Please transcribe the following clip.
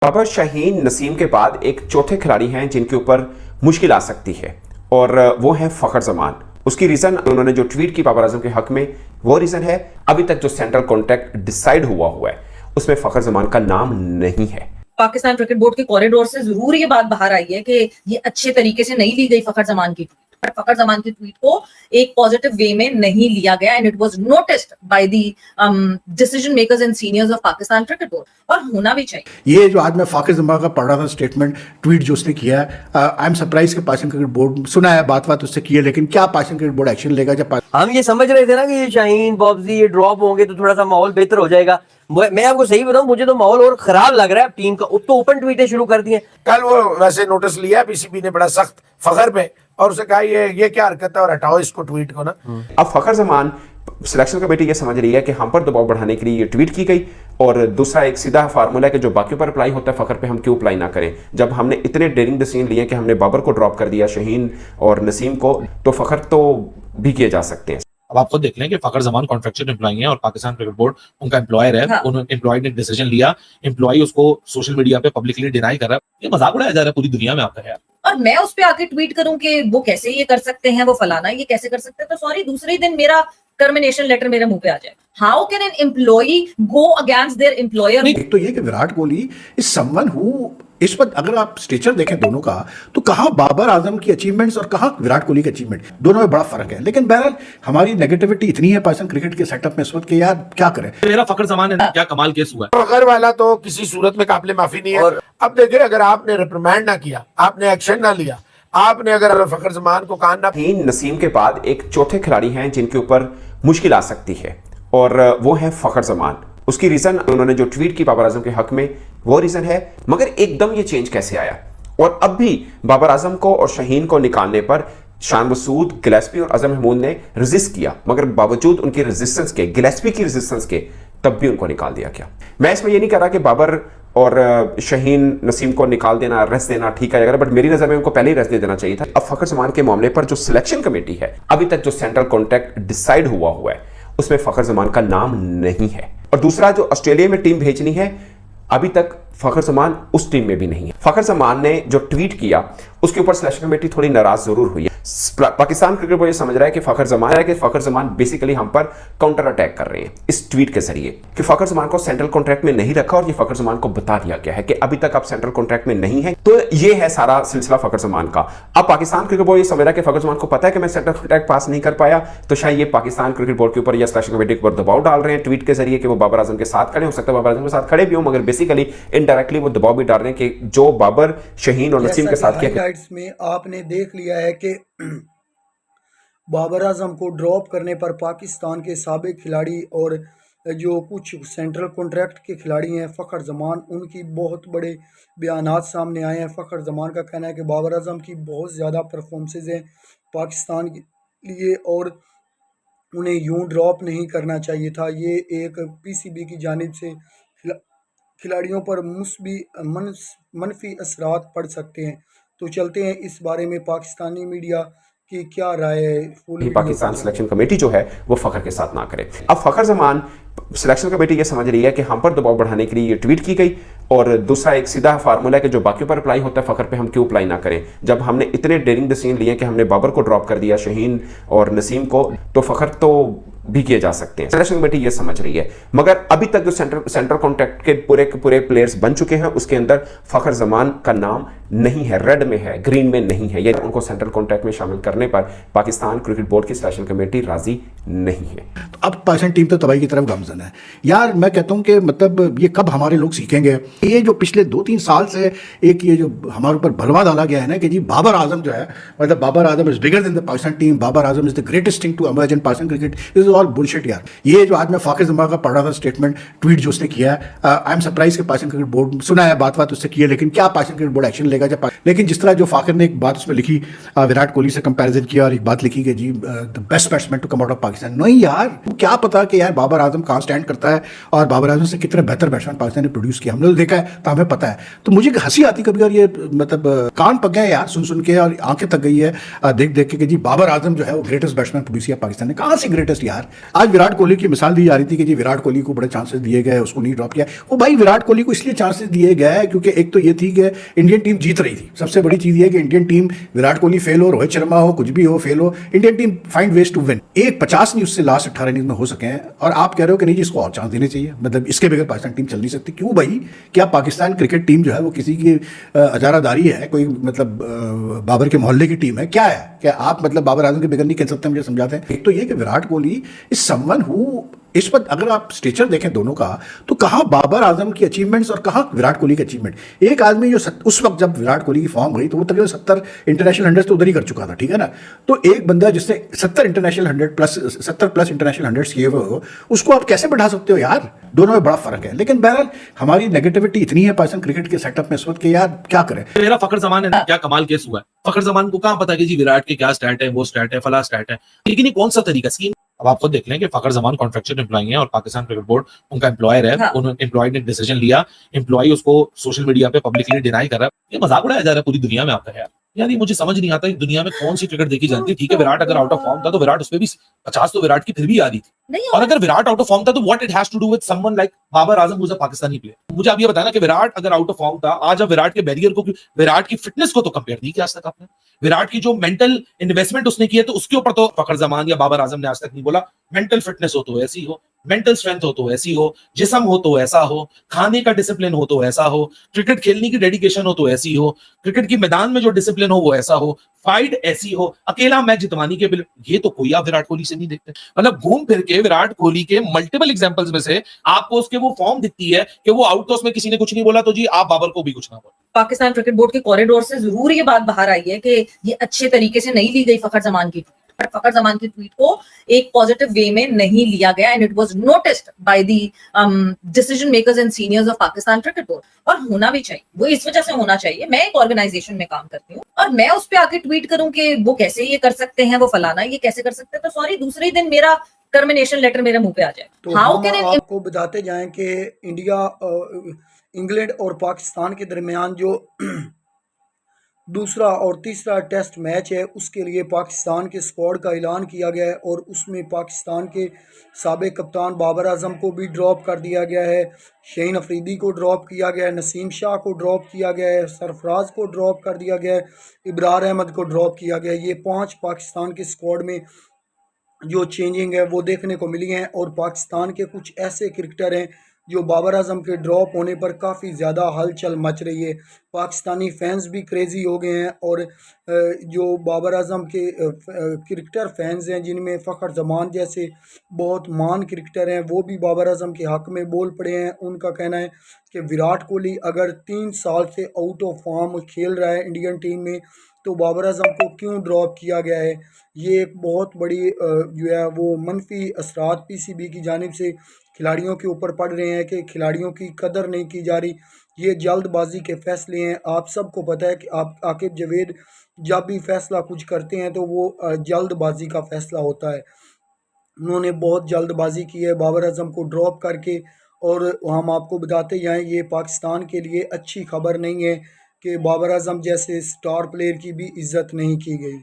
बाबर, शाहीन, नसीम के बाद एक चौथे खिलाड़ी हैं जिनके ऊपर मुश्किल आ सकती है और वो है फखर जमान। उसकी रीजन उन्होंने जो ट्वीट की बाबर आजम के हक में, वो रीजन है अभी तक जो सेंट्रल कॉन्ट्रैक्ट डिसाइड हुआ है उसमें फखर जमान का नाम नहीं है। पाकिस्तान क्रिकेट बोर्ड के कॉरिडोर से जरूर ये बात बाहर आई है कि ये अच्छे तरीके से नहीं ली गई फखर जमान की ट्वीट, पर फखर जमान की ट्वीट को एक पॉजिटिव वे में नहीं लिया गया and it was noticed by the decision makers and seniors of Pakistan cricket board, और होना भी चाहिए। ये जो आज मैं फखर जमान का पढ़ रहा था स्टेटमेंट, ट्वीट जो उसने किया है, आई एम सरप्राइज कि पाकिस्तान क्रिकेट बोर्ड सुना है, बात उससे की है, लेकिन क्या पाकिस्तान क्रिकेट बोर्ड एक्शन लेगा? जब हम ये समझ रहे थे ना कि ये शाहीन, बॉब्जी ये ड्रॉप होंगे तो थोड़ा सा माहौल बेहतर हो जाएगा, मैं आपको सही बताऊं, मुझे तो माहौल और खराब लग रहा है। टीम का तो ओपन ट्वीटें शुरू कर दी हैं। कल वो वैसे नोटिस लिया पीसीबी ने बड़ा सख्त फखर पे, और उसे कहा ये क्या हरकत है और हटाओ इसको ट्वीट को ना। अब फखर जमान सिलेक्शन कमेटी ये समझ रही है कि हम पर दबाव बढ़ाने के लिए ये ट्वीट की गई, और दूसरा एक सीधा फार्मूला है कि जो बाकियों पर अप्लाई होता है फखर पे हम क्यों अप्लाई ना करें। जब हमने इतने डेयरिंग डिसीजन लिए कि हमने बाबर को ड्रॉप कर दिया, शाहीन और नसीम को, तो फखर तो भी किए जा सकते हैं। अब आप खुद देख लें कि फखर जमान कॉन्ट्रैक्चुअल एम्प्लॉय है और पाकिस्तान क्रिकेट बोर्ड उनका एम्प्लॉयर है। हाँ। उन्होंने एम्प्लॉय ने डिसीजन लिया, एम्प्लॉय उसको सोशल मीडिया पे पब्लिकली डिनाई कर रहा है। ये मजाक उड़ाया जा रहा है पूरी दुनिया में आपका है। और मैं उस पे आके ट्वीट करूं कि वो कैसे ये कर सकते हैं, वो फलाना ये कैसे कर सकते हैं, तो सॉरी दूसरे ही दिन मेरा टर्मिनेशन लेटर मेरे मुंह पे आ जाए। How can an employee go against their employer? एक तो ये कि Virat Kohli is someone who, इस पर अगर आप स्टेचर देखें दोनों का, तो कहाँ बाबर आजम की अचीवमेंट्स और कहाँ विराट कोहली की अचीवमेंट, दोनों में बड़ा फर्क है। लेकिन बहरहाल हमारी नेगेटिविटी इतनी है पाकिस्तान क्रिकेट के सेटअप में इस वक्त कि यार क्या करें। मेरा फखर जमान है, क्या कमाल केस हुआ है। फखर वाला तो किसी सूरत में काबिल माफी नहीं है। और अब देखिए, अगर आपने रिप्रिमेंड ना किया, आपने एक्शन ना लिया, आपने अगर फखर जमान को कान ना, नसीम के बाद एक चौथे खिलाड़ी हैं जिनके ऊपर मुश्किल आ सकती है और वो है फखर जमान। उसकी रीजन उन्होंने जो ट्वीट की बाबर आजम के हक में, वो रीजन है। मगर एकदम ये चेंज कैसे आया? और अब भी बाबर आजम को और शाहीन को निकालने पर शान मसूद, गिलेस्पी और अजहर महमूद ने रेजिस्ट किया, मगर बावजूद उनके रेजिस्टेंस के, गिलेस्पी की रेजिस्टेंस के, तब भी उनको निकाल दिया गया। मैं इसमें ये नहीं कह रहा कि बाबर और शाहीन, नसीम को निकाल देना, रेस्ट देना ठीक है, बट मेरी नजर में उनको पहले ही रेस्ट दे देना चाहिए था। अब फखर जमान के मामले पर जो सिलेक्शन कमेटी है, अभी तक जो सेंट्रल कॉन्ट्रैक्ट डिसाइड हुआ है उसमें फखर जमान का नाम नहीं है। और दूसरा, जो ऑस्ट्रेलिया में टीम भेजनी है, अभी तक फखर जमान उस टीम में भी नहीं है। फखर जमान ने जो ट्वीट किया उसके ऊपर सिलेक्शन कमेटी थोड़ी नाराज जरूर हुई है। पाकिस्तान क्रिकेट बोर्ड ये समझ रहा है कि फखर जमान बेसिकली हम पर काउंटर अटैक कर रहे हैं इस ट्वीट के जरिए, कि फखर जमान को सेंट्रल कॉन्ट्रैक्ट में नहीं रखा, और ये फखर जमान को बता दिया गया है कि अभी तक आप सेंट्रल कॉन्ट्रैक्ट में नहीं है। तो ये है सारा सिलसिला फखर जमान का। अब पाकिस्तान क्रिकेट बोर्ड ये समझ रहा है कि फखर जमान को पता है कि मैं सेंट्रल कॉन्ट्रैक्ट पास नहीं कर पाया, तो शायद ये पाकिस्तान क्रिकेट बोर्ड के ऊपर या सिलेक्शन कमेटी के ऊपर दबाव डाल रहे हैं ट्वीट के जरिए कि वो बाबर आजम के साथ खड़े हो सकते हैं, बाबर आजम के साथ खड़े भी हो, मगर बेसिकली इनडायरेक्टली वो दबाव भी डाल रहे हैं कि जो बाबर, शाहीन और नसीम के साथ किया। हाइलाइट्स में आपने देख लिया है कि बाबर आजम को ड्रॉप करने पर पाकिस्तान के साबिक खिलाड़ी और जो कुछ सेंट्रल कॉन्ट्रैक्ट के खिलाड़ी हैं फखर जमान, उनकी बहुत बड़े बयानात सामने आए हैं। फखर जमान का कहना है कि बाबर आजम की बहुत ज़्यादा परफॉर्मेंसेज हैं पाकिस्तान के लिए और उन्हें यूं ड्रॉप नहीं करना चाहिए था। ये एक पीसीबी की जानिब से खिलाड़ियों पर मनफी असरात पड़ सकते हैं। तो चलते हैं इस बारे में पाकिस्तानी मीडिया की क्या राय है। पाकिस्तान सिलेक्शन कमेटी जो है वो फखर के साथ ना करे। अब फखर जमान सिलेक्शन कमेटी ये समझ रही है कि हम पर दबाव बढ़ाने के लिए ये ट्वीट की गई, और दूसरा एक सीधा फार्मूला है कि जो बाकियों पर अप्लाई होता है फखर पे हम क्यों अप्लाई ना करें। जब हमने इतने डेयरिंग डिसीजन लिए कि हमने बाबर को ड्रॉप कर दिया, शाहीन और नसीम को, तो फखर तो भी किए जा सकते हैं। सिलेक्शन कमेटी ये समझ रही है, मगर अभी तक जो सेंट्रल कॉन्ट्रैक्ट के पूरे प्लेयर्स बन चुके हैं उसके अंदर फखर जमान का नाम नहीं है, रेड में है, ग्रीन में नहीं है। ये उनको सेंट्रल कॉन्ट्रैक्ट में शामिल करने पर पाकिस्तान क्रिकेट बोर्ड की सिलेक्शन कमेटी राजी नहीं है। तो अब पाकिस्तान टीम तो तबाही की तरफ गामजन है यार। मैं कहता हूँ कि मतलब ये कब हमारे लोग सीखेंगे? ये जो पिछले 2-3 साल से एक ये जो हमारे ऊपर भलवा डाला गया है ना कि जी बाबर आजम जो है, मतलब Babar Azam is bigger than the Pakistan team, Babar Azam is the greatest thing to emerge in Pakistan cricket, is all bullshit यार। ये जो आज मैं फखर जमान का पढ़ रहा था स्टेटमेंट, ट्वीट जो उसने किया है, आई एम सरप्राइज कि पाकिस्तान क्रिकेट बोर्ड सुना है, बात उससे की है, लेकिन क्या पाकिस्तान क्रिकेट बोर्ड एक्शन लेगा? जब लेकिन जिस तरह जो फाखर ने एक बात उसमें लिखी, विराट कोहली से कंपैरिजन किया और एक बात लिखी कि जी the best batsman to come out of Pakistan. नहीं यार, क्या पता कि यार बाबर आजम कहाँ कहाँ स्टैंड करता है और बाबर आजम से कितने बेहतर बैट्समैन पाकिस्तान ने प्रोड्यूस किया, हमने तो देखा है तो हमें पता है। तो मुझे हंसी आती कभी, और ये मतलब कान पक गए यार सुन सुन के, और आंखें तक गई है देख देख के कि जी बाबर आजम जो है वो ग्रेटेस्ट बैट्समैन प्रोड्यूस किया पाकिस्तान ने। कहाँ से ग्रेटेस्ट यार? आज विराट कोहली की मिसाल दी जा रही थी कि जी विराट कोहली को बड़े चांसेस दिए गए, उसको नहीं ड्रॉप किया। वो भाई विराट कोहली को इसलिए चांसेस दिए गए क्योंकि एक तो ये थी कि इंडियन टीम जीत रही थी। सबसे बड़ी चीज ये कि Indian team, Virat Kohli fail हो, रोहित शर्मा हो, कुछ भी हो, फेल हो, Indian team find ways to win. एक 50 नहीं उससे लास्ट 18 इनिंग्स में हो सके हैं, और आप कह रहे हो कि नहीं जी इसको और चांस देने चाहिए। मतलब इसके बगैर पाकिस्तान टीम चल नहीं सकती। क्यों भाई? क्या पाकिस्तान क्रिकेट टीम जो है वो किसी की अजारादारी है? कोई मतलब बाबर के मोहल्ले की टीम है? क्या है? क्या आप मतलब बाबर आजम के बगैर नहीं खेल सकते? मुझे समझाते हैं। एक तो ये कि Virat Kohli is someone who, इस पर अगर आप स्टेचर देखें दोनों का, तो कहाँ बाबर आजम की अचीवमेंट्स और कहाँ विराट कोहली की अचीवमेंट। एक आदमी जो उस वक्त जब विराट कोहली की फॉर्म गई तो वो तकरीबन 70 इंटरनेशनल 100 तो उधर ही कर चुका था, ठीक है ना। तो एक बंदा जिसने 70 इंटरनेशनल 100 प्लस 70 प्लस इंटरनेशनल 100 किए हुए हो, उसको आप कैसे बढ़ा सकते हो यार? दोनों में बड़ा फर्क है। लेकिन बहरहाल हमारी नेगेटिविटी इतनी है पाकिस्तान क्रिकेट के सेटअप में इस वक्त कि यार क्या करें। मेरा फखर जमान है ना, क्या कमाल केस हुआ है। फखर जमान को कहाँ पता कि जी विराट के क्या स्टैट है, वो स्टैट है, फला स्टैट है, लेकिन ये कौन सा तरीका स्कीम। अब आप खुद देख लें कि फखर जमान कॉन्ट्रैक्चुअल एम्प्लॉय है और पाकिस्तान क्रिकेट बोर्ड उनका एम्प्लॉयर है। हाँ। उन एम्प्लॉय ने डिसीजन लिया, एम्प्लॉय उसको सोशल मीडिया पे पब्लिकली डिनाई कर रहा है। ये मजाक उड़ाया जा रहा है पूरी दुनिया में आपका है यार। ये मुझे समझ नहीं आता, दुनिया में कौन सी क्रिकेट देखी जाती है। ठीक है, विराट अगर आउट ऑफ फॉर्म था तो विराट उस पर भी 50 तो विराट की फिर भी आ रही थी। नहीं, और अगर विराट आउट ऑफ फॉर्म था तो what it has to do with someone like Babar Azam who is a Pakistani player. मुझे आप ये बताना कि विराट अगर आउट ऑफ फॉर्म था, आज अब विराट के बैरियर को, विराट की फिटनेस को तो कंपेयर नहीं किया आज तक आपने। विराट की जो मेंटल इन्वेस्टमेंट उसने की है तो उसके ऊपर तो फखर जमान या बाबर आजम ने आज तक नहीं बोला। मेंटल फिटनेस हो तो ऐसी हो, मेंटल स्ट्रेंथ हो तो ऐसी हो, जिस्म हो तो ऐसा हो, खाने का डिसिप्लिन हो तो ऐसा हो, क्रिकेट खेलने की डेडिकेशन हो तो ऐसी हो, क्रिकेट की मैदान में जो डिसिप्लिन हो वो ऐसा हो, फाइट ऐसी हो, अकेला मैच जितवानी के बिल, ये तो कोई आप विराट कोहली से नहीं देखते। मतलब घूम फिर के विराट कोहली के मल्टीपल एग्जांपल्स में से आपको उसके वो फॉर्म दिखती है कि वो आउट तो उसमें किसी ने कुछ नहीं बोला, तो जी आप बाबर को भी कुछ ना बोलो। पाकिस्तान क्रिकेट बोर्ड के कॉरिडोर से जरूर ये बात बाहर आई है कि ये अच्छे तरीके से नहीं ली गई फखर जमान की ट्वीट। पर फखर जमान की ट्वीट को एक पॉजिटिव वे में नहीं लिया गया, and it was noticed by the decision makers and seniors of Pakistan cricket board. और होना भी चाहिए, वो इस वजह से होना चाहिए, मैं एक ऑर्गेनाइजेशन में काम करती हूँ और मैं उस पर आके ट्वीट करूं कि वो कैसे ये कर सकते हैं, वो फलाना ये कैसे कर सकते हैं, तो सॉरी दूसरे ही दिन मेरा टर्मिनेशन लेटर मेरे मुंह पे आ जाए। तो हाउ हम कैन आपको बताते जाएं कि इंडिया इंग्लैंड और पाकिस्तान के दरमियान जो दूसरा और तीसरा टेस्ट मैच है उसके लिए पाकिस्तान के स्क्वाड का ऐलान किया गया है, और उसमें पाकिस्तान के साबिक कप्तान बाबर आजम को भी ड्रॉप कर दिया गया है, शाहीन अफरीदी को ड्रॉप किया गया है, नसीम शाह को ड्रॉप किया गया है, सरफराज को ड्रॉप कर दिया गया है, इब्रार अहमद को ड्रॉप किया गया है। ये 5 पाकिस्तान के स्क्वाड में जो चेंजिंग है वो देखने को मिली हैं, और पाकिस्तान के कुछ ऐसे क्रिकेटर हैं जो बाबर आजम के ड्रॉप होने पर काफ़ी ज़्यादा हलचल मच रही है। पाकिस्तानी फैंस भी क्रेज़ी हो गए हैं, और जो बाबर आजम के क्रिकेटर फैंस हैं जिनमें फ़खर जमान जैसे बहुत महान क्रिकेटर हैं वो भी बाबर आजम के हक़ में बोल पड़े हैं। उनका कहना है कि विराट कोहली अगर 3 साल से आउट ऑफ फॉर्म खेल रहा है इंडियन टीम में तो बाबर आजम को क्यों ड्रॉप किया गया है। ये एक बहुत बड़ी जो है वो मनफी असरात पीसीबी की जानिब से खिलाड़ियों के ऊपर पड़ रहे हैं कि खिलाड़ियों की कदर नहीं की जा रही। ये जल्दबाजी के फैसले हैं। आप सबको पता है कि आप आकिब जावेद जब भी फैसला कुछ करते हैं तो वो जल्दबाजी का फैसला होता है। उन्होंने बहुत जल्दबाजी की है बाबर आजम को ड्रॉप करके, और हम आपको बताते जाएं ये पाकिस्तान के लिए अच्छी खबर नहीं है कि बाबर आजम जैसे स्टार प्लेयर की भी इज्जत नहीं की गई।